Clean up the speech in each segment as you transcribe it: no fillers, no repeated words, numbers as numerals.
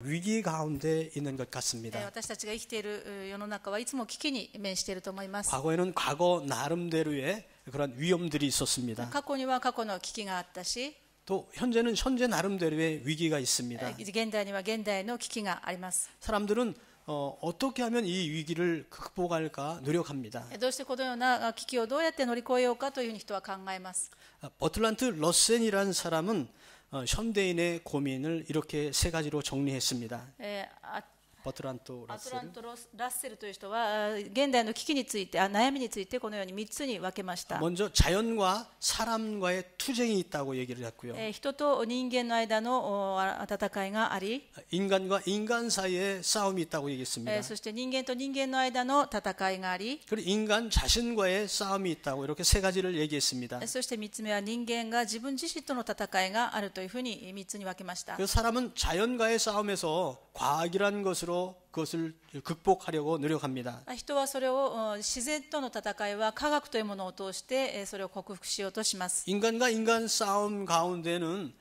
위기 가운데 있는 것 같습니다. 私たちが生きている世の中はいつも危機に面していると思います。 과거에는 과거 나름대로의 그런 위험들이 있었습니다. 過去には過去の危機があったし、 또 현재는 현재 나름대로의 위기가 있습니다. 現代には現代の危機があります。 사람들은 어떻게 하면 이 위기를 극복할까 노력합니다. どうしてこのような危機をどうやって乗り越えようかというふうに人は考えます。 버틀란트 러센이라는 사람은 현대인의 고민을 이렇게 세 가지로 정리했습니다. 버틀란트 アトラン 러셀. ト・ラッセルという人は現代の危機について、悩みについてこのように3つに分けました。 먼저 자연과 사람과의 투쟁이 있다고 얘기를 했고요. 人と人間の間の戦いがあり、 인간과 인간 사이에 싸움이 있다고 얘기했습니다. そして人間と人間の間の戦いがあり、 그리고 인간 자신과의 싸움이 있다고 이렇게 세 가지를 얘기했습니다. そして3つ目は人間が自分自身との戦いがあるというふうに3つに分けました。 그 사람은 자연과의 싸움에서 과학이라는 것으로 그것을 극복하려고 노력합니다. 人はそれを自然との戦いは科学というものを通してそれを克服しようとします。 인간과 인간 싸움 가운데는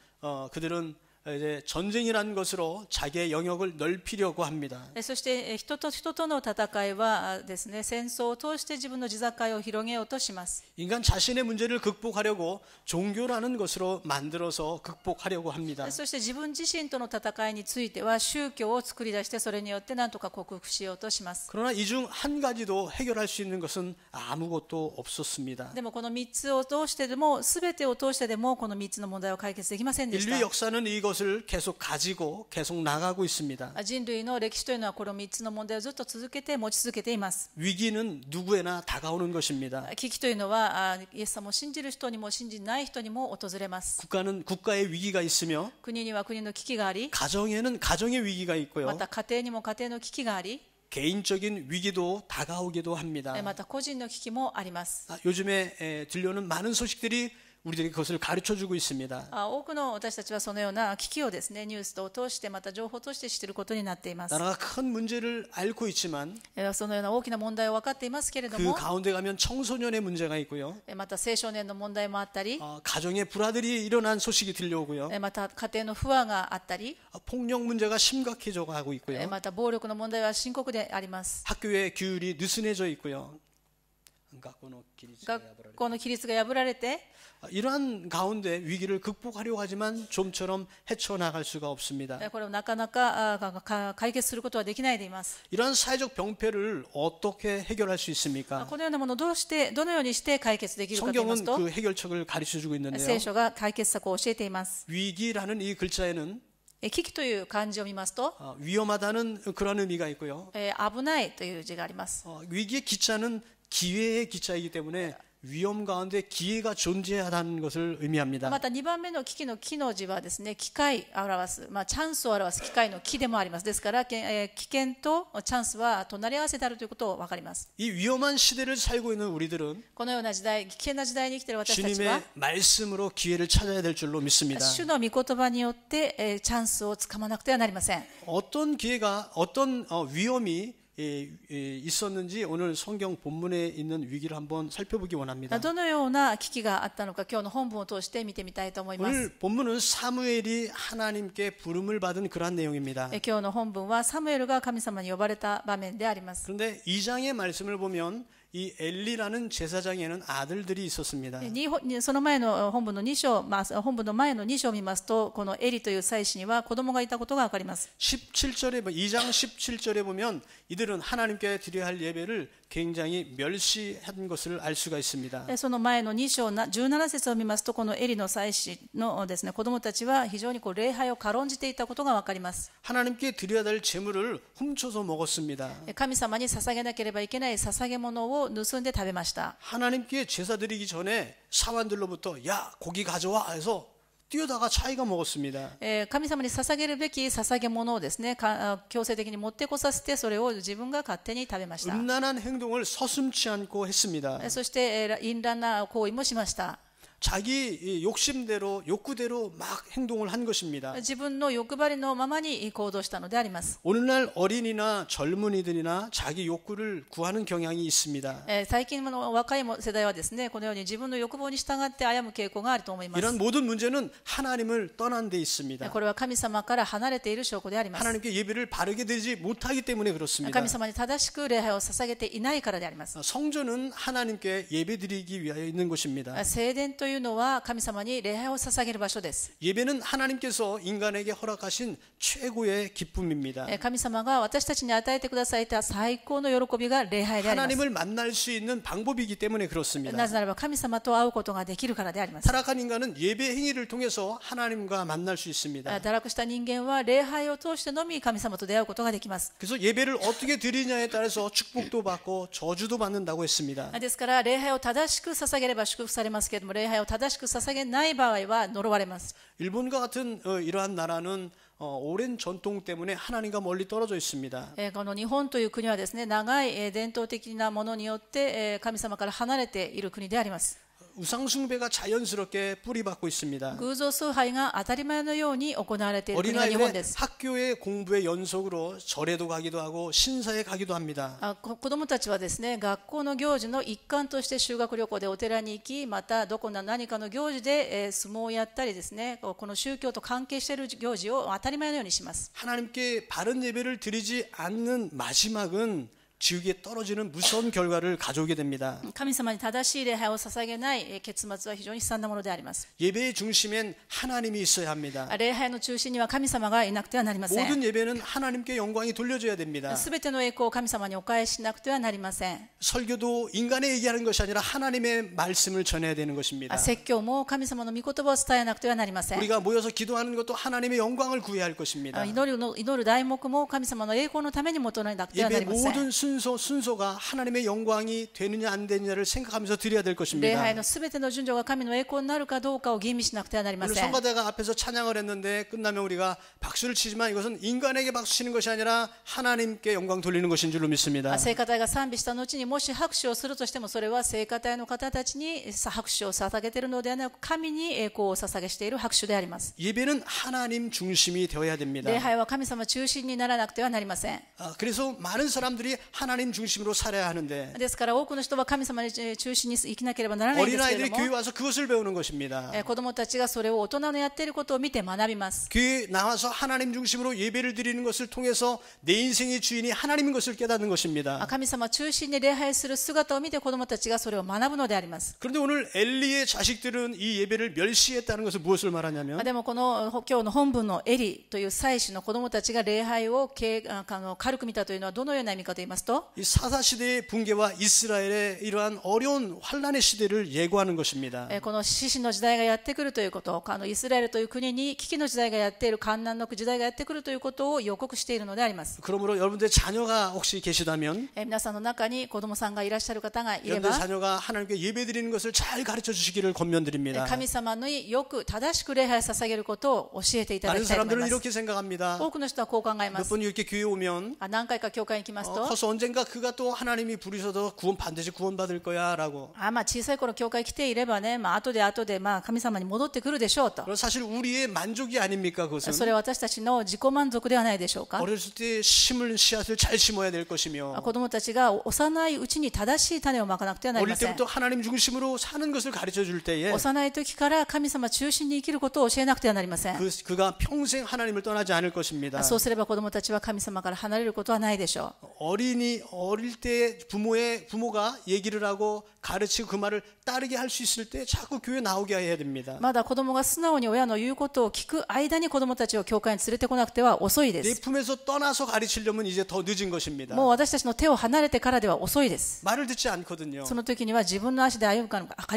그들은 이제 전쟁이라는 것으로 자기의 영역을 넓히려고 합니다. そして人と人との戦いはですね、戦争を通して自分の地境を広げようとします。 인간 자신의 문제를 극복하려고 종교라는 것으로 만들어서 극복하려고 합니다. そして自分自身との戦いについては宗教を作り出してそれによって何とか克服しようとします。 그러나 이 중 한 가지도 해결할 수 있는 것은 아무것도 없었습니다. でもこの3つを通してでも全てを通してでもこの3つの問題を解決できませんでした。 인류 역사는 이것을 계속 가지고 계속 나가고 있습니다. 人類の歴史というのはこの3つの問題をずっと続けて持ち続けています。 위기는 누구에나 다가오는 것입니다. 危機というのはイエス様を信じる人にも信じない人にも訪れます。 국가는 국가의 위기가 있으며 国には国の危機があり、 가정에는 가정의 위기가 있고요. また家庭にも家庭の危機があり、 개인적인 위기도 다가오기도 합니다. また個人の危機もあります。 요즘에 들려오는 많은 소식들이 우리들에게 그것을 가르쳐주고 있습니다. 多くの私たちはそのような危機をですね、ニュースを通してまた情報を通して知っていることになっています。 나라가 큰 문제를 앓고 있지만 そのような大きな問題を分かっていますけれど 그 も、 가운데 가면 청소년의 문제가 있고요. また青少年の問題もあったり、 가정의 불화들이 일어난 소식이 들려오고요. また家庭の不和があったり、 폭력 문제가 심각해져 가고 있고요. また暴力の問題は深刻であります。 학교의 규율이 느슨해져 있고요. 学校の規律が破られて、 이러한 가운데 위기를 극복하려고 하지만 좀처럼 헤쳐나갈 수가 없습니다. これをなかなか解決することはできないでいます。 이러한 사회적 병폐를 어떻게 해결할 수 있습니까? このようなものをどのようにして解決できるかと言います 성경은 と、 그 해결책을 가르쳐주고 있는데요. 聖書が解決策を教えています。 위기라는 이 글자에는 危機という漢字を見ますと、 위험하다는 그런 의미가 있고요. 危ないという字があります。 위기의 기자는 기회의 기자이기 때문에 위험 가운데 기회가 존재하다는 것을 의미합니다. また2番目の危機の機の字はですね、機会を表す、チャンスを表す機会の機でもあります。ですから、危険とチャンスは隣り合わせであるということを分かります。 이 위험한 시대를 살고 있는 우리들은 このような時代、危険な時代に生きている私たちは 주님의 말씀으로 기회를 찾아야 될 줄로 믿습니다. 主の御言葉によってチャンスをつかまなくてはなりません。 어떤 기회가 어떤 위험이 있었는지 오늘 성경 본문에 있는 위기를 한번 살펴보기 원합니다. どのような危機があったのか、今日の本文を通して見てみたいと思います。 오늘 본문은 사무엘이 하나님께 부름을 받은 그러한 내용입니다. 今日の本文はサムエルが神様に呼ばれた場面であります。 그런데 2장의 말씀을 보면 이 엘리라는 제사장에는 아들들이 있었습니다. その前の本文の2章、本文の前の2章を見ますと、このエリという祭司には子供がいたことが分かります。 17절에 2장 17절에 보면 이들은 하나님께 드려야 할 예배를 굉장히 멸시한 것을 알 수가 있습니다. その前の2章17節を見ますと、このエリの祭司のですね、子供たちは非常に礼拝を軽んじていたことが分かります。 하나님께 드려야 될 제물을 훔쳐서 먹었습니다. 神様に捧げなければいけない捧げ物を盗んで食べました。 하나님께 제사 드리기 전에 사환들로부터 야 고기 가져와 해서 뛰어다가 자기가 먹었습니다. 神様に捧げるべき捧げ物をですね、強制的に持ってこさせて、それを自分が勝手に食べました。 음란한 행동을 서슴지 않고 했습니다. そして淫乱な行為もしました。 자기 이 욕심대로 욕구대로 막 행동을 한 것입니다. 自分の欲張りのままに行動したのであります。 오늘날 어린이나 젊은이들이나 자기 욕구를 구하는 경향이 있습니다. 最近の若い世代はですね、このように自分の欲望に従って歩む傾向があると思います。 이런 모든 문제는 하나님을 떠난 데 있습니다. これは神様から離れている証拠であります。 하나님께 예배를 바르게 드리지 못하기 때문에 그렇습니다. 神様に正しく礼拝を捧げていないからであります。 성전은 하나님께 예배드리기 위하여 있는 곳입니다. 聖殿というのは神様に礼拝を捧げる場所です。 예배는 하나님께서 인간에게 허락하신 최고의 기쁨입니다. 神様が私たちに与えてくださった最高の喜びが礼拝であります。 하나님을 만날 수 있는 방법이기 때문에 그렇습니다. なぜならば神様と会うことができるからであります。 타락한 인간은 예배 행위를 통해서 하나님과 만날 수 있습니다. 堕落した人間は礼拝を通してのみ神様と出会うことができます。 그래서 예배를 어떻게 드리냐에 따라서 축복도 받고 저주도 받는다고 했습니다. ですから礼拝を正しく捧げれば祝福されますけれども、礼拝を正しく捧げない場合は呪われます。 일본과 같은 이러한 나라는 오랜 전통 때문에 하나님과 멀리 떨어져 있습니다. この日本という国はですね、長い伝統的なものによって神様から離れている国であります。 우상 숭배가 자연스럽게 뿌리박고 있습니다. 偶像崇拝が当たり前のように行われている国が日本で 어린아이들의 す。 학교의 공부의 연속으로 절에도 가기도 하고 신사에 가기도 합니다. 子どもたちはですね、学校の行事の一環として修学旅行でお寺に行き、またどこの何かの行事で相撲をやったりですね、この宗教と関係している行事を当たり前のようにします。 하나님께 바른 예배를 드리지 않는 마지막은 지옥에 떨어지는 무서운 결과를 가져오게 됩니다. 神様に正しい礼拝を捧げない結末は非常に悲惨なものであります。 예배의 중심엔 하나님이 있어야 합니다. 礼拝の中心には神様がいなくてはなりません。 모든 예배는 하나님께 영광이 돌려져야 됩니다. すべての栄光を神様にお返ししなくてはなりません。 설교도 인간의 얘기하는 것이 아니라 하나님의 말씀을 전해야 되는 것입니다. 説教も神様の御言葉を伝えなくてはなりません。 우리가 모여서 기도하는 것도 하나님의 영광을 구해야 할 것입니다. 祈る題目も神様の栄光のために求めなくてはな 예배 りません。 모든 순서가 하나님의 영광이 되느냐 안 되느냐를 생각하면서 드려야 될 礼 것입니다. 拝のすべての順序が神の栄光になるかどうかを吟味しなくてはなりま 오늘 せん。 성가대가 앞에서 찬양을 했는데 끝나면 우리가 박수를 치지만 이것은 인간에게 박수 치는 것이 아니라 하나님께 영광 돌리는 것인 줄로 믿습니다. 聖歌隊が賛美した後にもし拍手をするとしても、それは聖歌隊の方たちに拍手を捧げているのではなく、神に栄光を捧げしている拍手であります。 예배는 하나님 중심이 되어야 됩니다. 礼拝は神様中心にならなくてはなりません。 그래서 많은 사람들이 하나님 중심으로 살아야 하는데 ですから多くの人は神様に中心に生きなければならないんですけれ 어린아이들이 ど 교회 も、 와서 그것을 배우는 것입니다. 子供たちがそれを大人のやっていることを見て学びます。 교회에 나와서 하나님 중심으로 예배를 드리는 것을 통해서 내 인생의 주인이 하나님인 것을 깨닫는 것입니다. 神様中心に礼拝する姿を見て子供たちがそれを学ぶのであります。 그런데 오늘 엘리의 자식들은 이 예배를 멸시했다는 것을 무엇을 말하냐면 でもこの今日の本文のエリという祭司の子供たちが礼拝を軽く見たというのはどのような意味かと言いますと、 이 사사 시대의 붕괴와 이스라엘의 이러한 어려운 환란의 시대를 예고하는 것입니다. この獅子の時代がやってくるということ、イスラエルという国に危機の時代がやっている、患難の時代がやってくるということを予告しているのであります。 그러므로 여러분들의 자녀가 혹시 계시다면 皆さんの中に子供さんがいらっしゃる方がいれ 여러분들 ば、 자녀가 하나님께 예배드리는 것을 잘 가르쳐 주시기를 권면드립니다. 神様によく正しく礼拝を捧げることを教えていただ 많은 きたいと思い 사람들은 ます。 이렇게 생각합니다. 多くの人はこう考えま 몇 す。 번 이렇게 교회 오면 何回か教会に行きますと、 커서 언젠가 그가 또 하나님이 부르셔서 반드시 구원받을 거야 라고. 小さい頃教会来ていればね、後で神様に戻ってくるでしょうと。 그건 사실 우리의 만족이 아닙니까? そ 그것은 れは私たちの自己満足ではないでしょうか。 어렸을 때 심을 씨앗을 잘 심어야 될 것이며 子供たちが幼いうちに正しい種をまかなくてはなり 어릴 ません。 때부터 하나님 중심으로 사는 것을 가르쳐 줄 때에 幼い時から神様中心に生きることを教えなくてはなりません。 그가 평생 하나님을 떠나지 않을 것입니다. そうすれば子供たちは神様から離れることはないでしょう。 어릴 때 부모가 얘기를 하고 가르치고 그 말을 따르게 할 수 있을 때 자꾸 교회 나오게 해야 됩니다. まだ子供が素直に親の言うことを聞く間に子供たちを教会に連れてこなくては遅いで 내 す。 품에서 떠나서 가르치려면 이제 더 늦은 것입니다. もう私たちの手を離れてからでは遅いです。 말을 듣지 않거든요. その時には自分の足で歩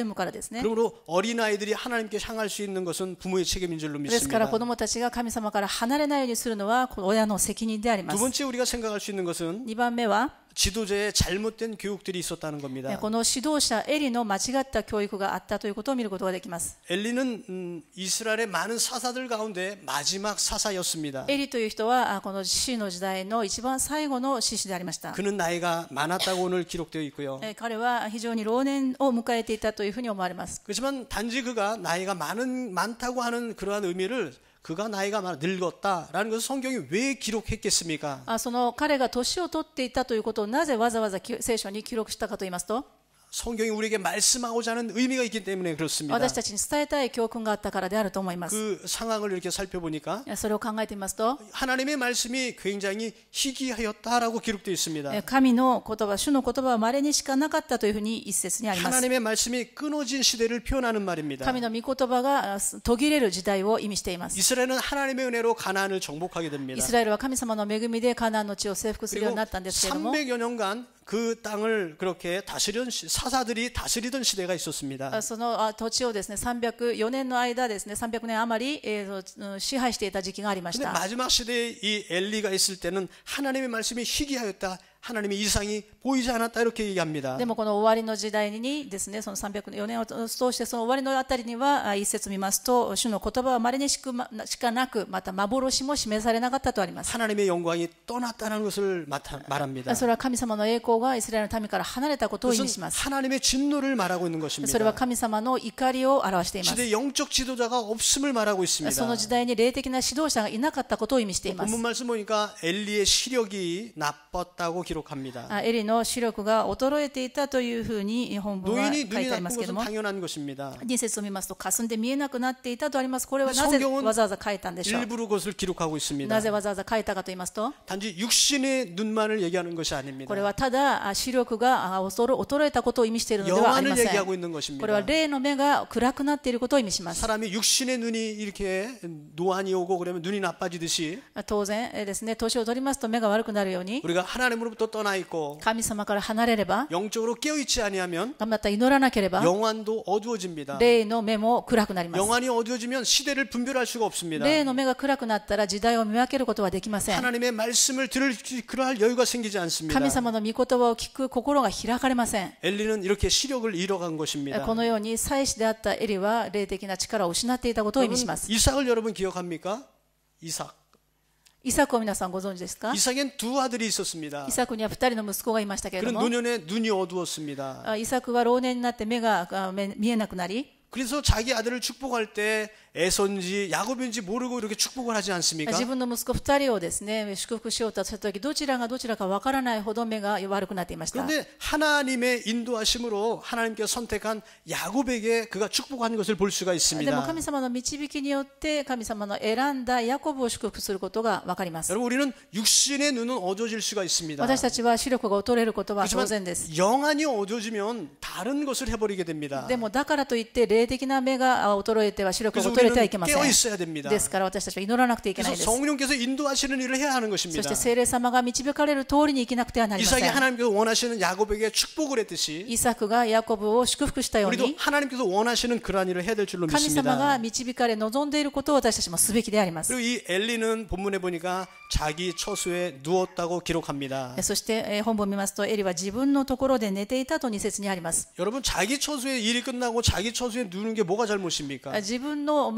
むからですね。 그러므로 어린아이들이 하나님께 향할 수 있는 것은 부모의 책임인 줄로 ですから 믿습니다. 子供たちが神様から離れないようにするのは親の責任でありま 두 す。 번째 우리가 생각할 수 있는 것은 2番目はは 지도자의 잘못된 교육들이 있었다는 겁니다. この指導者エリの間違った教育があったということを見ることができます。 엘리는 이스라엘의 많은 사사들 가운데 마지막 사사였습니다. エリという人はこの士師の時代の一番最後の士師でありました。 그는 나이가 많았다고 오늘 기록되어 있고요. 彼は非常に老年を迎えていたというふうに思われます。 그렇지만 단지 그가 나이가 많다고 하는 그러한 의미를 그가 나이가 늙었다라는 것을 성경이 왜 기록했겠습니까? その彼が年を取っていたということをなぜわざわざ聖書に記録したかと言いますと、 성경이 우리에게 말씀하고자 하는 의미가 있기 때문에 그렇습니다. 私たちに伝えたい教訓があったからであると思います。 그 상황을 이렇게 살펴보니까 それを考えてみますと、 하나님의 말씀이 굉장히 희귀하였다라고 기록되어 있습니다. 神の言葉、主の言葉は稀にしかなかったというふうに一節にあります。 하나님의 말씀이 끊어진 시대를 표현하는 말입니다. 神の御言葉が途切れる時代を意味しています。 이스라엘은 하나님의 은혜로 가나안을 정복하게 됩니다. イスラエルは神様の恵みでカナンの地を征服するようになったんですけれども、 300여 년간 그 땅을 그렇게 사사들이 다스리던 시대가 있었습니다. その土地をですね、304年の間ですね、300年余り支配していた時期がありまし 근데 た。 마지막 시대에 이 엘리가 있을 때는 하나님의 말씀이 희귀하였다. 하나님의 이상이 보이지 않았다 이렇게 얘기합니다. でもこの終わりの時代にですね、その304年を通してその終わりのあたりには一節見ますと、主の言葉は稀にしかなく、また幻も示されなかったとあります。 하나님의 영광이 떠났다는 것을 말합니다. それは神様の栄光がイスラエルの民から離れたことを意味します。 하나님의 진노를 말하고 있는 것입니다. それは神様の怒りを表しています。 시대 영적 지도자가 없음을 말하고 있습니다. その時代に霊的な指導者がいなかったことを意味しています。 본문 말씀 보니까 엘리의 시력이 나빴다고 기록합니다. エリの視力が衰えていたというふうに本文は書 노인이 い 눈이 てあり 나쁜 ますけれど 것은 も、 당연한 것입니다. 2節を見ますと霞んで見えなくなっていたとあります。これはなぜわざわざ書いたんでしょう。 일부러 그것을 기록하고 있습니다. なぜわざわざ書いたかと言いますと、 단지 육신의 눈만을 얘기하는 것이 아닙니다. これはただ視力が衰えたことを意味しているのではありま 영안을 せん。 얘기하고 있는 것입니다. これは霊の目が暗くなっていることを意味します。 사람이 육신의 눈이 이렇게 노안이 오고 그러면 눈이 나빠지듯이 当然ですね、年を取りますと目が悪くなるように、 우리가 하나님으로부터 떠나 있고 神様から離れれば、 영적으로 깨어있지 아니하면 また祈らなければ 영안도 어두워집니다. 霊の目も暗くなります。 영안이 어두워지면 시대를 분별할 수가 없습니다. 霊の目が暗くなったら時代を見分けることはできません。 하나님의 말씀을 들을 그러할 여유가 생기지 않습니다. 神様の御言葉を聞く心が開かれません。 엘리는 이렇게 시력을 잃어간 것입니다. このように祭司であったエリは霊的な力を失っていたことを意味します。 이삭을 여러분 기억합니까? 이삭. イサクを皆さんご存知ですか？ 이삭엔 두 아들이 있었습니다. イサクには2人の息子がいましたけれど 그는 も、 노년에 눈이 어두웠습니다. イサクは老年になって目が見えなくなり、 그래서 자기 아들을 축복할 때 에서인지 야곱인지 모르고 이렇게 축복을 하지 않습니까? 自分の息子2人をですね、祝福しようとしたとき、どちらがどちらかわからないほど目が悪くなっていました。 그런데 하나님의 인도하심으로 하나님께서 선택한 야곱에게 그가 축복한 것을 볼 수가 でも 있습니다. 神様の導きによって神様の選んだヤコブを祝福することがわかります。 여러분 우리는 육신의 눈은 어두워질 수가 있습니다. 私たちは視力が衰えることは当然です。 영안이 어두워지면 다른 것을 해버리게 됩니다. でもだからといって霊的な目が衰えては視力が 그래서 衰えてはいけ 우리는 ません。 깨어 있어야 됩니다. ですから私たちは祈らなくてはいけない 그래서 です。 성령께서 인도하시는 일을 해야 하는 そ 것입니다. して聖霊様が導かれる通りに生きなくてはなりませ 이삭이 ん。 하나님께서 원하시는 야곱에게 축복을 했듯이 イサクがヤコブを祝福したよう 우리도 に、 하나님께서 원하시는 그러한 일을 해야 될 줄로 神様が 믿습니다. 導かれ望んでいることを私たちもすべきであります。 그리고 이 엘리는 본문에 보니까 자기 처소에 누웠다고 기록합니다. そして本文を見ますと、エリは自分のところで寝ていたと2節にあります。 여러분 자기 처소에 일이 끝나고 자기 처소에 누는 게 뭐가 잘못입니까? 自分の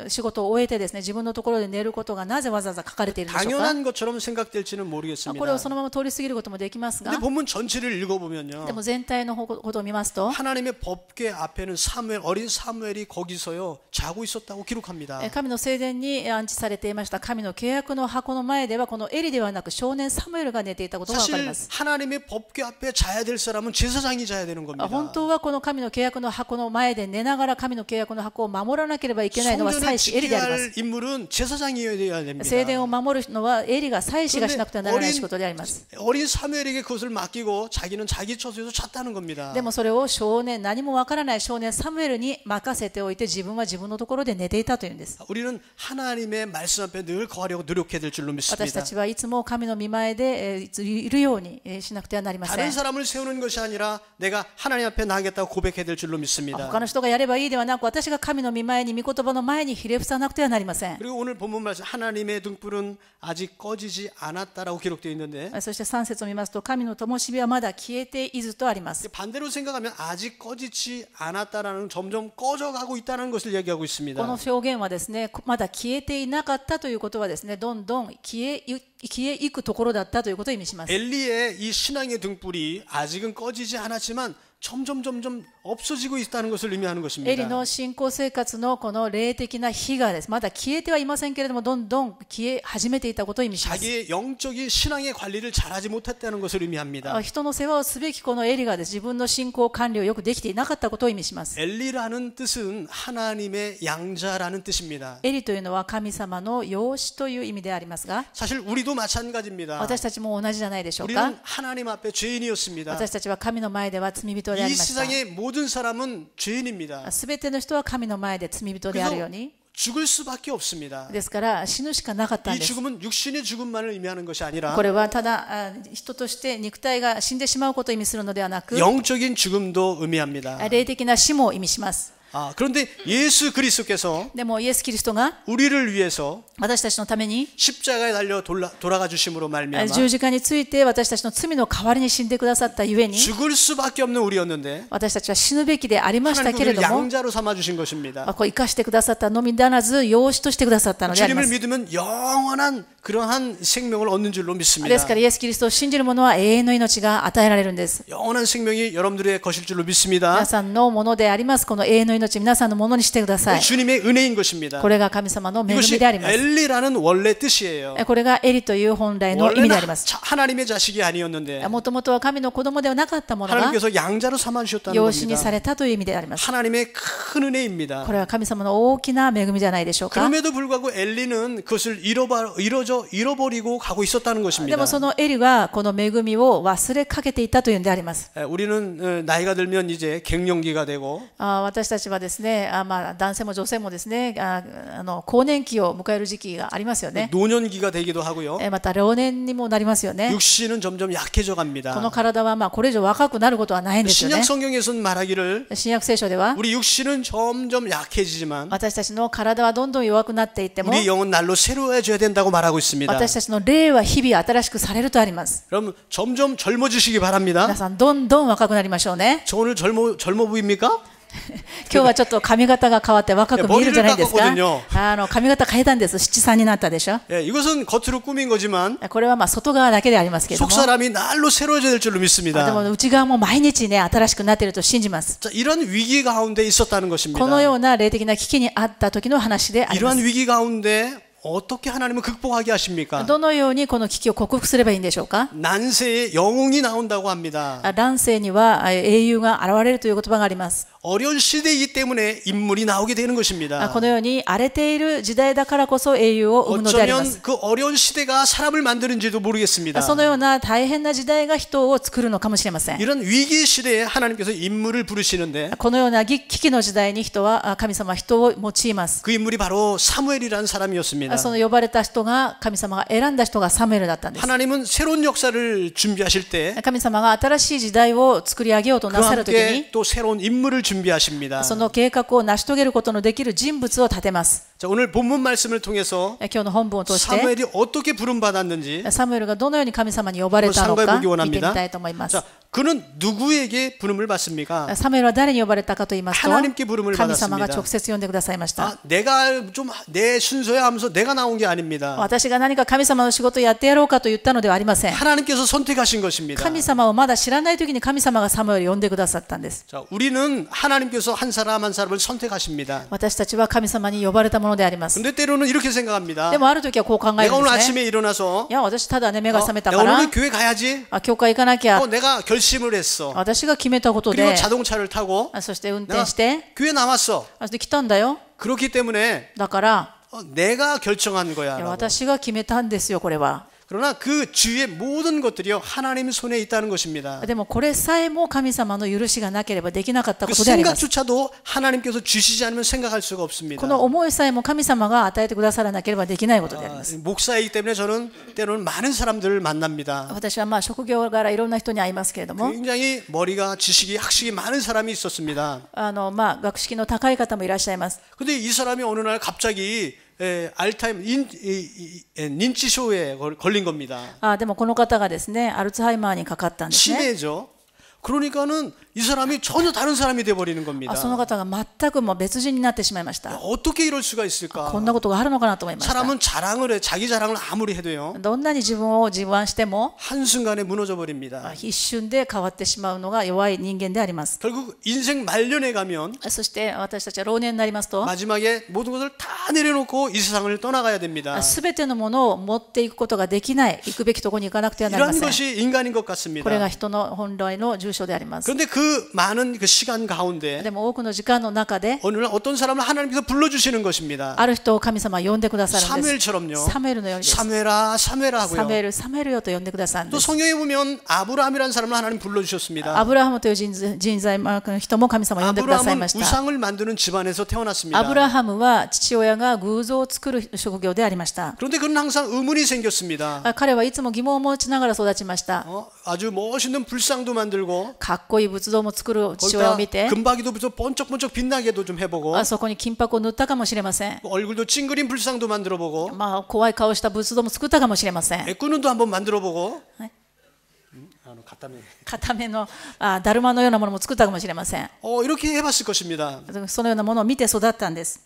仕事を終えてですね、自分のところで寝ることがなぜわざわざ書かれているでしょうか。 당연한 것처럼 생각될지는 これを 모르겠습니다. そのまま通り過ぎることもできますが、 근데 본문 전체를 읽어보면요. でも全体のことを見ますと、 하나님의 법궤 앞에는 어린 사무엘이 거기서요 자고 있었다고 기록합니다. 神の聖殿に安置されていました神の契約の箱の前ではこのエリではなく少年サムエルが寝ていたことがわかり 사실 ます。 하나님의 법궤 앞에 자야 될 사람은 제사장이 자야 되는 겁니다. 本当はこの神の契約の箱の前で寝ながら神の契約の箱を守らなければいけないのは 성전을 祭司エリで 지켜야 ありま 할 す。 인물은 제사장이어야 됩니다. 聖殿を守るのはエリが祭司がしなくてはならない仕事であります。 어린 사무엘에게 그것을 맡기고 자기는 자기 처소에서 잤다는 겁니다. でもそれを何もわからない少年サムエルに任せておいて自分は自分のところで寝ていたというんです。 우리는 하나님의 말씀 앞에 늘 거하려고 노력해야 될 줄로 私た 믿습니다. ちはいつも神の御前でいるようにしなくてはなりません。 다른 사람을 세우는 것이 아니라 내가 하나님 앞에 나가겠다고 고백해야 될 줄로 믿습니다. 他の人がやればいいではなく、私が神の御前前に、御言葉の前にひれ伏さなくてはなりません。 그리고 오늘 본문 말씀 하나님의 등불은 아직 꺼지지 않았다라고 기록되어 있는데 そして3節を見ますと、神の灯火はまだ消えていずとあります。 반대로 생각하면 아직 꺼지지 않았다라는 점점 꺼져가고 있다는 것을 얘기하고 こ 있습니다. の表現はですね、まだ消えていなかったということはですね、どんどん消えゆくところだったということを意味します。 엘리의 이 신앙의 등불이 아직은 꺼지지 않았지만 점점 없어지고 있다는 것을 의미하는 エリ 것입니다. の信仰生活のこの霊的な火がです、まだ消えてはいませんけれども、どんどん消え始めていたことを意味します。 자기의 영적인 신앙의 관리를 잘하지 못했다는 것을 의미합니다. 人の世話をすべきこのエリがです、自分の信仰管理をよくできていなかったことを意味します。 엘리라는 뜻은 하나님의 양자라는 뜻입니다. エリというのは神様の養子という意味でありますが、 사실 우리도 마찬가지입니다. 私たちも同じじゃないでしょうか。 우리는 하나님 앞에 죄인이었습니다. 私たちは神の前では罪人であ 이 りました。 세상의 모든 사람은 죄인입니다. すべての人は神の前で罪人であるように、 죽을 수밖에 없습니다. ですから死ぬしかなかったん 이 です。 죽음은 육신의 죽음만을 의미하는 것이 아니라 これはただ人として肉体が死んでしまうことを意味するのではなく、 영적인 죽음도 의미합니다. 霊的な死も意味します。 그런데 예수 그리스도께서 でもイエス・キリストが 우리를 위해서 私たちのために 십자가에 달려 돌아가 주심으로 말미암아 十字架について私たちの罪の代わりに死んでくださったゆえに、 죽을 수밖에 없는 우리였는데 私たちは死ぬべきでありましたけれ 하나님 ど 우리를 も、 양자로 삼아 주신 것입니다. こう生かしてくださったのみならず養子としてくださったのでありま 주님을 す。 믿으면 영원한 그러한 생명을 얻는 줄로 で 믿습니다. すからイエス・キリストを信じる者は永遠の命が与えられるんです。 영원한 생명이 여러분들의 것일 줄로 皆 믿습니다. さんのものであります。この永遠の命、皆さんのものにしてください。 주님의 은혜인 것입니다. これが神様の恵み 이것이 であります。 엘리라는 원래 뜻이에요. これがエリという本来の意味であり 원래는 ます。 하나님의 자식이 아니었는데 もともとは神の子供ではなかったものが 하나님께서 양자로 삼아 주셨다는 養子に 겁니다. されたという意味であります。 하나님의 큰 은혜입니다. これは神様の大きな恵みじゃないでしょうか。 그럼에도 불구하고 엘리는 그것을 잃어버리고 가고 있었다는 で 것입니다. もそのエリはこの恵みを忘れかけていたというんであります。 우리는 나이가 들면 이제 갱년기가 되고 私たちはですね、男性も女性もですね、更年期を迎える時期がありますよね。 노년기가 되기도 하고요. また老年にもなりますよね。 육신은 점점 약해져 この 갑니다. 体はこれ以上若くなることはないんですよね。 신약 성경에서는 말하기를 新約聖書では 우리 육신은 점점 약해지지만 私たちの体はどんどん弱くなっていっても、 우리 영은 날로 새로워져야 된다고 말하고 있습니다. 私たちの霊は日々新しくされるとあります。 그럼 점점 젊어지시기 바랍니다. 皆さんどんどん若くなりましょうね。 저 오늘 젊어 보입니까? 今日はちょっと髪型が変わって若く見えるじゃないですか。 머리를 髪型変えたんです。七三になったでしょ。 이것은 겉으로 꾸민 거지만 これは外側だけでありますけれども、 속사람이 날로 새로워져야 될 줄로 で 믿습니다. も内側も毎日ね新しくなっていると信じます。 자, 이런 위기 가운데 있었다는 것입니다. このような霊的な危機にあった時の話でありま 이러한 す。 위기 가운데 어떻게 하나님은 극복하게 하십니까? どのようにこの危機を克服すればいいんでしょうか。 난세에 영웅이 나온다고 합니다. 乱世には英雄が現れるという言葉があります。 어려운 시대이기 때문에 인물이 나오게 되는 것입니다. このように荒れている時代だからこそ英雄を生むのでありま 어쩌면 す。 그 어려운 시대가 사람을 만드는지도 모르겠습니다. そのような大変な時代が人を作るのかもしれません。 이런 위기 시대에 하나님께서 인물을 부르시는데 このような危機の時代に神様は人を用います。 그 인물이 바로 사무엘이라는 사람이었습니다. その呼ばれた人が神様が選んだ人がサムエルだったんです。 하나님은 새로운 역사를 준비하실 때 神様が新しい時代を作り上げようと 그 なさるときに 함께 또 새로운 인물을 준비하십니다. その計画を成し遂げることのできる人物を立てます。 자, 오늘 본문 말씀을 통해서 今日の本文を通して 사무엘이 어떻게 부름받았는지 サムエルがどのように神様に呼ばれたのか見てみたいと思います。 자, 그는 누구에게 부름을 받습니까? サムエルは誰に呼ばれたかと言いますと 하나님께 부름을 神様が 받았습니다. 直接呼んでくださいました。 내가 좀 내 순서야 하면서 내가 나온 게 아닙니다. 私が何か神様の仕事をやってやろうかと言ったのではありません。 하나님께서 선택하신 것입니다. 神様をまだ知らない時に神様がサムエルを呼んでくださったんです。 자, 우리는 하나님께서 한 사람 한 사람을 선택하십니다. 私たちは神様に呼ばれたものであります。 근데 때로는 이렇게 생각합니다. でもある時はこう考え 내가 るん 오늘 ですね。 아침에 일어나서 いや私ただね目が覚めたか 내가 ら 오늘 교회 가야지. 教会行かなきゃ 내가 결심을 했어. 私が決めたことで 그리고 자동차를 타고 そして運転 내가 して 교회 나왔어. そして来たんだよ。 그렇기 때문에 だから 내가 결정한 い 거야. や私が決めたんですよこれは。 그러나 그 주위의 모든 것들이요 하나님 손에 있다는 것입니다. でもこれさえも神様の許しがなければできなかった 그 ことであります。 생각조차도 하나님께서 주시지 않으면 생각할 수가 없습니다. この思いさえも神様が与えてくださらなければできないことであります。 목사이기 때문에 저는 때로는 많은 사람들을 만납니다. 私はまあ職業柄いろんな人に会いますけれども、 굉장히 머리가 지식이 학식이 많은 사람이 있었습니다. まあ学識の高い方もいらっしゃいます。 근데 이 사람이 어느 날 갑자기 알타임認知症에 걸린 겁니다. でもこの方がですね、アルツハイマーにかかったんですね。 치매죠. 그러니까는 이 사람이 전혀 다른 사람이 돼 버리는 겁니다. その方が全くもう別人になってしまいました。 어떻게 이럴 수가 있을까? こんなことがあるのかなと思いました。 사람은 자랑을 해 자기 자랑을 아무리 해도요 どんなに自分を自慢しても 한순간에 무너져 버립니다. 一瞬で変わってしまうのが弱い人間であります。 결국 인생 말년에 가면 そして私たちは老年になりますと、 마지막에 모든 것을 다 내려놓고 이 세상을 떠나가야 됩니다. すべてのものを持っていくことができない、行くべきところに行かなくてはなりま 이런 せん。 것이 인간인 것 같습니다. これが人の本来の住所であります。 그런데 그 많은 그 시간 가운데 でも多くの時間の中で 어느 날 어떤 사람을 하나님께서 불러주시는 것입니다. ある人を神様は呼んでくださるんです。 사무엘처럼요. サムエルのようにです。 사무엘아 사무엘아 サ 하고요. ムエル、サムエルよと呼んでくださるん 또 です。 성경에 보면 아브라함이라는 사람을 하나님 불러주셨습니다. アブラハムという人材の人も神様は呼んでください 아브라함은 ました。 우상을 만드는 집안에서 태어났습니다. アブラハムは父親が偶像を作る職業でありました。 그런데 그는 항상 의문이 생겼습니다. 彼はいつも疑問を持ちながら育ちました。 아주 멋있는 불상도 만들고 かっこいい仏像も作る父親を見て、 금박이도 번쩍번쩍 빛나게도 좀 해보고 そこに金箔を塗ったかもしれません。 얼굴도 찡그린 불상도 만들어보고 怖い顔した仏像も作ったかもしれません。 애꾸눈도 한번 만들어보고 固めのだるまのようなものも作ったかもしれません。 이렇게 해봤을 것입니다. そのようなものを見て育ったんです。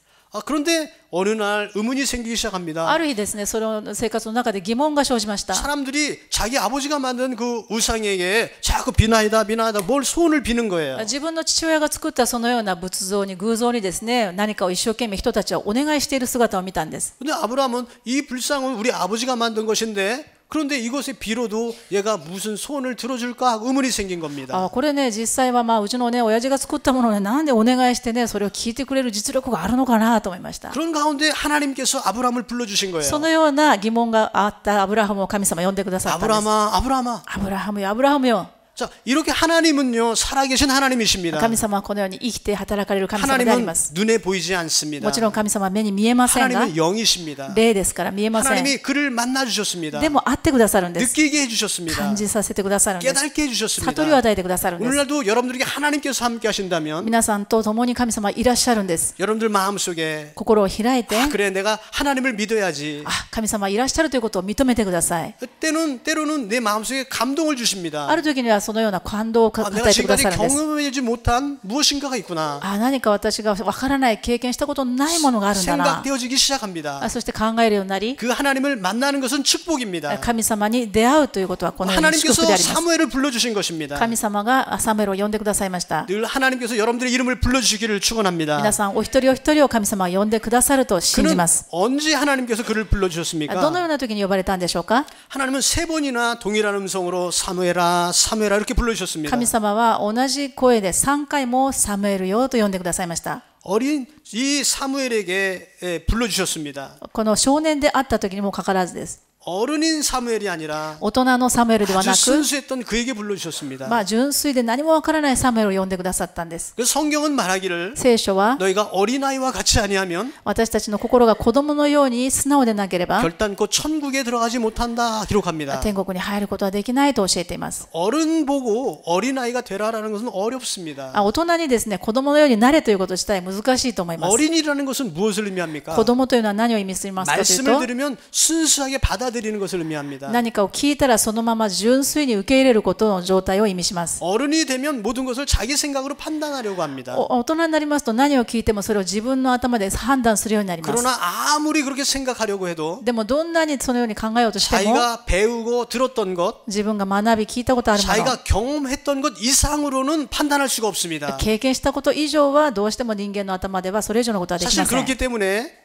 그런데 어느 날 의문이 생기기 시작합니다. ある日ですね、その生活の中で疑問が生じました。 사람들이 자기 아버지가 만든 그 우상에게 자꾸 비나이다 뭘 손을 비는 거예요. 自分の父親が作ったそのような仏像に偶像にですね、何かを一生懸命人たちはお願いしている姿を見たんです。 근데 아브라함은 이 불상은 우리 아버지가 만든 것인데 그런데 이것에 비로도 얘가 무슨 손을 들어줄까 하고 의문이 생긴 겁니다. これね、実際はうちのね、親父が作ったものをね、なんでお願いしてね、それを聞いてくれる実力があるのかなと思いました。 그런 가운데 하나님께서 아브라함을 불러주신 거예요. そのような疑問があったアブラハムを神様呼んでくださったんです。 아브라함아 アブラハムよ、アブラハムよ。 자, 이렇게 하나님은요 살아계신 하나님이십니다. 神様はこのように生きて働かれる神様でありま 하나님은 す。 눈에 보이지 않습니다. もちろん神様は目に見えませんが、 하나님은 영이십니다. 霊ですから見えません。 하나님이 그를 만나 주셨습니다. でも会ってくださるんです。 느끼게 해주셨습니다. 感じさせてくださるんです。 깨닫게 해주셨습니다. 悟りを与えてくださるんです。 오늘날도 여러분들에게 하나님께서 함께 하신다면 皆さんと共に神様はいらっしゃるんです。 여러분들 마음속에 心を開いて、 그래 내가 하나님을 믿어야지. 神様いらっしゃるということを認めてください。 때로는 내 마음속에 감동을 주십니다. ある時にはそのような感動を与 내가 えてくだ 지금까지 さるんです。 경험하지 못한 무엇인가가 있구나. 何か私がわからない、経験したことのないものがあるんだな。 생각되어지기 시작합니다. そして考えるようになり、 그 하나님을 만나는 것은 축복입니다. 神様に出会うということはこのように祝福で 하나님께서 あります。 사무엘을 불러주신 것입니다. 神様がサムエルを呼んでくださいました。 늘 하나님께서 여러분들의 이름을 불러주시기를 축원합니다. 皆さんお一人お一人を神様は呼んでくださると信じ 그는 ます。 언제 하나님께서 그를 불러주셨습니까? どのような時に呼ばれたんでしょうか。 하나님은 3번이나 동일한 음성으로 사무엘아 사무엘아 이렇게 불러주셨습니다. 神様は同じ声で3回もサムエルよと呼んでくださいました。 어린 이 사무엘에게 불러주셨습니다. この少年であった時にもかかわらずです。 어른인 사무엘이 아니라 大人のサムエルでは 아주 なく、 순수했던 그에게 불러주셨습니다. 純粋で何もわからないサムエルを呼んでくださったんです。 그래서 성경은 말하기를 聖書は 너희가 어린아이와 같이 아니하면 私たちの心が子供のように素直でなければ 결단코 천국에 들어가지 못한다 기록합니다. 天国に入ることはできないと教えています。 어른 보고 어린아이가 되라라는 것은 어렵습니다. 大人にですね、子供のようになれということ自体難しいと思います。 어린이라는 것은 무엇을 의미합니까? 子供というのは何を意味しますかという 말씀을 と、 들으면 순수하게 받아들이는 것을 의미합니다. 何かを聞いたらそのまま純粋に受け入れることの状態を意味します。 어른이 되면 모든 것을 자기 생각으로 판단하려고 합니다. 大人になりますと何を聞いてもそれを自分の頭で判断するようになります。 그러나 아무리 그렇게 생각하려고 해도 でもどんなにそのように考えようとしても、 자기가 배우고 들었던 것, 自分が学び聞いたことあるもの、 자기가 경험했던 것 이상으로는 판단할 수가 없습니다. 経験したこと以上はどうしても人間の頭ではそれ以上のことはでき 사실 ません。 그렇기 때문에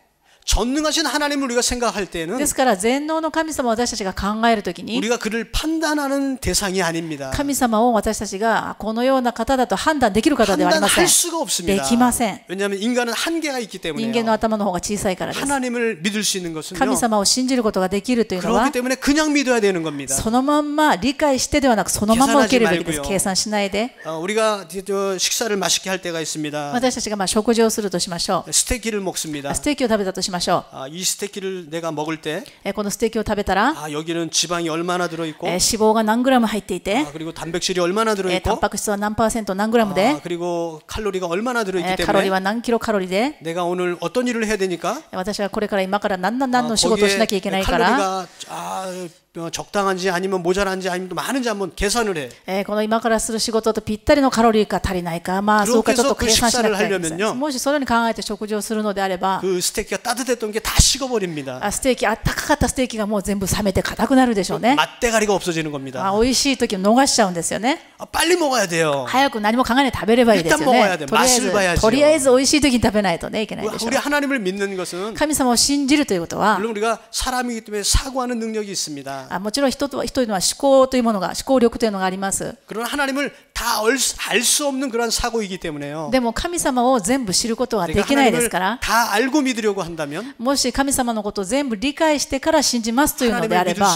전능하신 하나님을 우리가 생각할 때는 ですから全能の神様を私たちが考えるときに 우리가 그를 판단하는 대상이 아닙니다. 神様を私たちがこのような方だと判断できる方ではありません。 판단할 수가 で 없습니다. きません。 왜냐하면 인간은 한계가 있기 人間の 때문에요. 頭の方が小さいからです。 하나님을 믿을 수 있는 것은요. 神様を信じることができるというのは 그렇기 때문에 그냥 믿어야 되는 겁니다. そのまんま理解してではなくそのまま受けるべきです。計算しないで 우리가 식사를 맛있게 할 때가 있습니다. 私たちが食事をするとしましょ 스테이크를 먹습니다. う。ステーキを食べたとしましょ 이 스테이크를 내가 먹을 때 う。このステーキを食べたら 여기는 지방이 얼마나 들어있고 脂肪が何グラム入っていて 그리고 단백질이 얼마나 タン 들어있고 パク質は何パーセント何グラムで 그리고 칼로리가 얼마나 들어있기 カロリー 때문에 は何キロカロリーで 내가 오늘 어떤 일을 해야 되니까 私はこれから今から何の仕事をしなきゃいけないから 칼로리가 적당한지 아니면 모자란지 아니면 또 많은지 한번 계산을 해. この今からする仕事とぴったりのカロリーか足りないか、まあそうかちょっと計算しなきゃいけない。もしそれに考えて食事をするのであれば、 그 스테이크가 따뜻했던 게 다 식어버립니다. ステーキあったかかったステーキがもう全部冷めて硬くなるでしょうね。 맛대가리가 없어지는 겁니다. 美味しい時を逃しちゃうんですよね。 빨리 먹어야 돼요. 早く何も考えないで食べればいいですよね。とりあえず美味しい時に食べないとねいけないでしょう。 우리 하나님을 믿는 것은 神様を信じるということは、 물론 우리가 사람이기 때문에 사고하는 능력이 있습니다. もちろん人というのは思考というものが思考力というのがあります。 그러나 하나님을 다 알 수 없는 그런 사고이기 때문에요. でも神様を全部知ることはできないですから、 다 알고 믿으려고 한다면 もし神様のことを全部理解してから信じますというのであれば、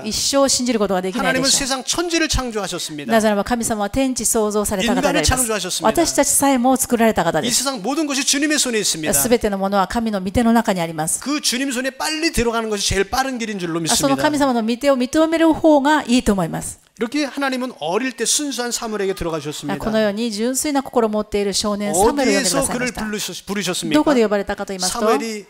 一生信じることができないで 하나님은 しょう。 세상 천지를 창조하셨습니다. なぜならば神様は天地創造された方であります。 인간을 창조하셨습니다. 私たちさえも作られた方で 이 す。 세상 모든 것이 주님의 손에 있습니다. すべてのものは神の御手の中にあります。 그 주님 손에 빨리 들어가는 것이 제일 빠른 길인 줄로 その 믿습니다. 神様の御手を認める方がいいと思います。 이렇게 하나님은 어릴 때 순수한 사무엘에게 들어가 주셨습니다. このように純粋な心を持っている少年サムエルを呼んでくだ 어디에서 さいま 그를 した。 부르셨습니까? どこで呼ばれたかと言いますと、 사무엘이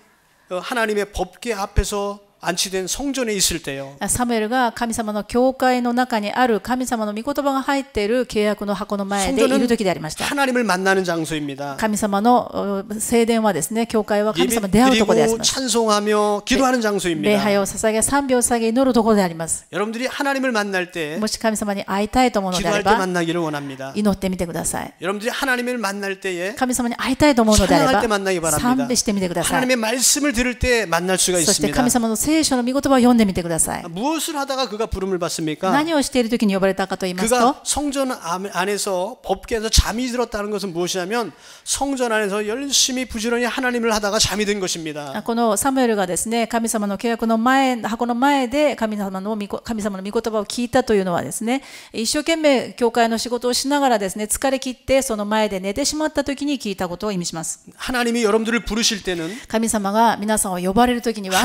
하나님의 법궤 앞에서 안치된 성전에 있을 때요. サムエルが神様の教会の中にある神様の御言葉が入っている契約の箱の前でいる時でありました。 하나님을 만나는 장소입니다. 神様の聖殿はですね、教会は神様に出会うところであり 그리고 ます。 찬송하며 기도하는 礼 장소입니다. 拝を捧げ、賛美を捧げ、祈るところであります。 여러분들이 하나님을 만날 때 もし神様に会いたいと思うのであれ 기도할 때 ば、 만나기를 원합니다. 祈ってみてください。 여러분들이 하나님을 만날 때에 神様に会いたいと思うのであ 찬양할 때 れ 만나기 ば、 바랍니다. 賛美してみてください。 하나님의 말씀을 들을 때 만날 수가 そして 있습니다. 神様の聖書の御言葉を読んでみてください。 무엇을 하다가 그가 부름을 받습니까? 何をしている時に呼ばれたかと言いますと、 그가 성전 안에서 법궤에서 잠이 들었다는 것은 무엇이냐면 성전 안에서 열심히 부지런히 하나님을 하다가 잠이 든 것입니다. このサムエルがですね、神様の契約の前、箱の前で神様の御言葉を聞いたというのはですね、一生懸命教会の仕事をしながらですね、疲れ切ってその前で寝てしまった時に聞いたことを意味します。 하나님이 여러분들을 부르실 때는 神様が皆さんを呼ばれる時には、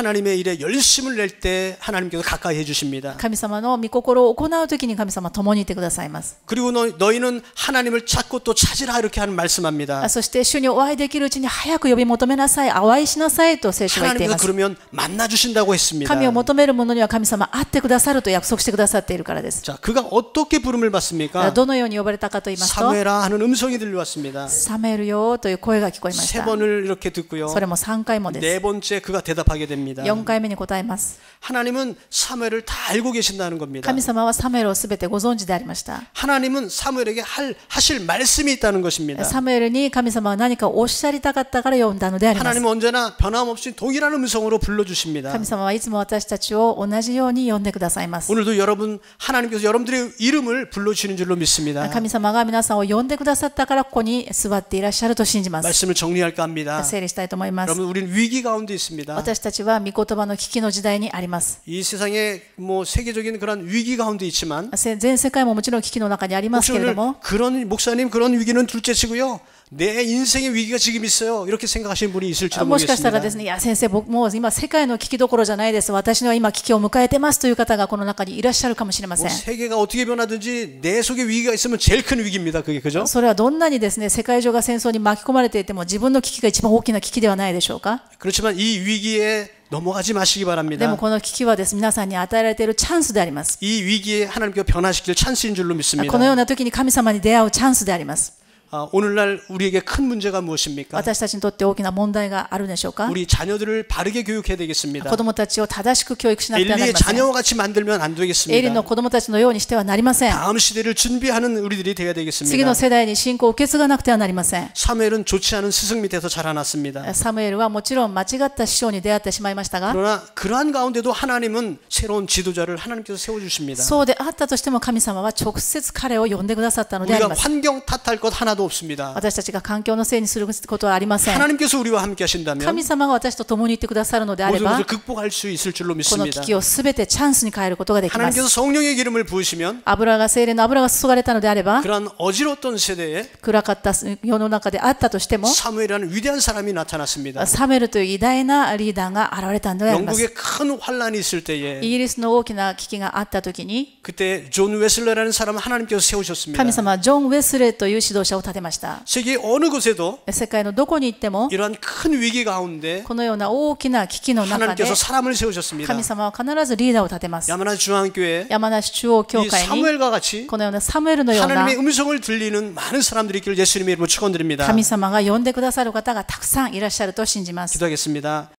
하나님의 일에 열심을 낼 때 하나님께서 가까이 해주십니다. 神様の御心を行う時に神様は共にいてくださいます。 그리고 너희는 하나님을 찾고 또 찾으라 이렇게 하는 말씀합니다. そして主にお会いできるうちに早く呼び求めなさい、お会いしなさいと聖書は言っていま 하나님께서 す。 그러면 만나 주신다고 했습니다. 神を求める者には神様会ってくださると約束してくださっているからです。 자, 그가 어떻게 부름을 받습니까? どのように呼ばれたかと言いますと、 사무엘아 하는 음성이 들려왔습니다. サムエルよという声が聞こえまし 세 た。 번을 이렇게 듣고요. それも3回もで 네 す。 번째 그가 대답하게 됩니다. 4回目に答えます。 하나님은 사무엘을 다 알고 계신다는 겁니다. 神様はサムエルをすべてご存知でありました。 하나님은 사무엘에게 하실 말씀이 있다는 것입니다. サムエルに神様は何かおっしゃりたかったから呼んだのであります。 하나님은 언제나 변함없이 동일한 음성으로 불러주십니다. 神様はいつも私たちを同じように呼んでくださいます。 오늘도 하나님께서 여러분들의 이름을 불러주시는 줄로 믿습니다. 神様が皆さんを呼んでくださったからここに座っていらっしゃると信じます。 말씀을 정리할까 합니다. 整理したいと思います。 여러분 우리는 위기 가운데 있습니다. 私たちは御言葉の危機の時代にあります。 이 세상에 뭐 세계적인 그런 위기 가운데 있지만 全世界ももちろん危機の中にありますけれども、 그런 목사님 그런 위기는 둘째치고요. 내 인생의 위기가 지금 있어요. 이렇게 생각하시는 분이 있을지도 もしかしたら 모르겠습니다. ですね、いや先生、僕もう今世界の危機どころじゃないです。私の今危機を迎えてますという方がこの中にいらっしゃるかもしれません。 세계가 어떻게 변하든지 내 속에 위기가 있으면 제일 큰 위기입니다. 그게 그죠? それはどんなにですね、世界中が戦争に巻き込まれていても自分の危機が一番大きな危機ではないでしょうか。 그렇지만 이 위기에 넘어가지 마시기 でも 바랍니다. この危機はです、皆さんに与えられているチャンスであります。 이 위기에 하나님께서 변화시킬 찬스인 줄로 こ 믿습니다. のような時に神様に出会うチャンスであります。 오늘날 우리에게 큰 문제가 무엇입니까? 私たちにとって大きな問題があるでしょうか。 우리 자녀들을 바르게 교육해야 되겠습니다. 子供たちを正しく教育しなくてはなり 엘리의 ません。 자녀와 같이 만들면 안 エリ 되겠습니다. の子供たちのようにしてはなりません。 다음 시대를 준비하는 우리들이 되어야 次 되겠습니다. の世代に信仰を受け継がなくてはなりません。 사무엘은 좋지 않은 스승 밑에서 자라났습니다. サムエルはもちろん間違った師匠に出会ってしまいましたが、 그러나 그러한 가운데도 하나님은 새로운 지도자를 하나님께서 세워주십니다. そうであったとしても神様は直接彼を呼んでくださったのであり 우리가 ます。 환경 탓할 것 하나도 없습니다. 私たちが環境のせいにすることはありません。 하나님께서 우리와 함께 하신다면 神様が私と共にいてくださるのであれ 모든 ば、 것을 극복할 수 있을 줄로 この危 믿습니다. 機をすべてチャンスに変えることができま 하나님께서 す。 성령의 기름을 부으시면 精霊の油が注がれたのであれば、 그러한 어지럽던 세대에 暗かった世の中であったとしても、 사무엘이라는 위대한 사람이 나타났습니다. サムエルという偉大なリーダーが現れたのであります。 영국에 큰 환란이 있을 때에 イギリスの大きな危機があったときに、 그때 존 웨슬레라는 사람을 하나님께서 세우셨습니다. 神様はジョン・ウェスレーという指導者を立てました。 세계 어느 곳에도 世界のどこに行っても、 이러한 큰 위기 가운데 このような大きな危機の中で 하나님께서 사람을 세우셨습니다. 神様は必ずリーダーを立てます。 야마나 중앙교회 山梨中央教 이 会に 사무엘과 같이 このようなサムエルのような 하나님의 음성을 들리는 많은 사람들이 있기를 예수님의 이름으로 축원드립니다. 神様が呼んでくださる方がたくさんいらっしゃると信じます。 기도하겠습니다.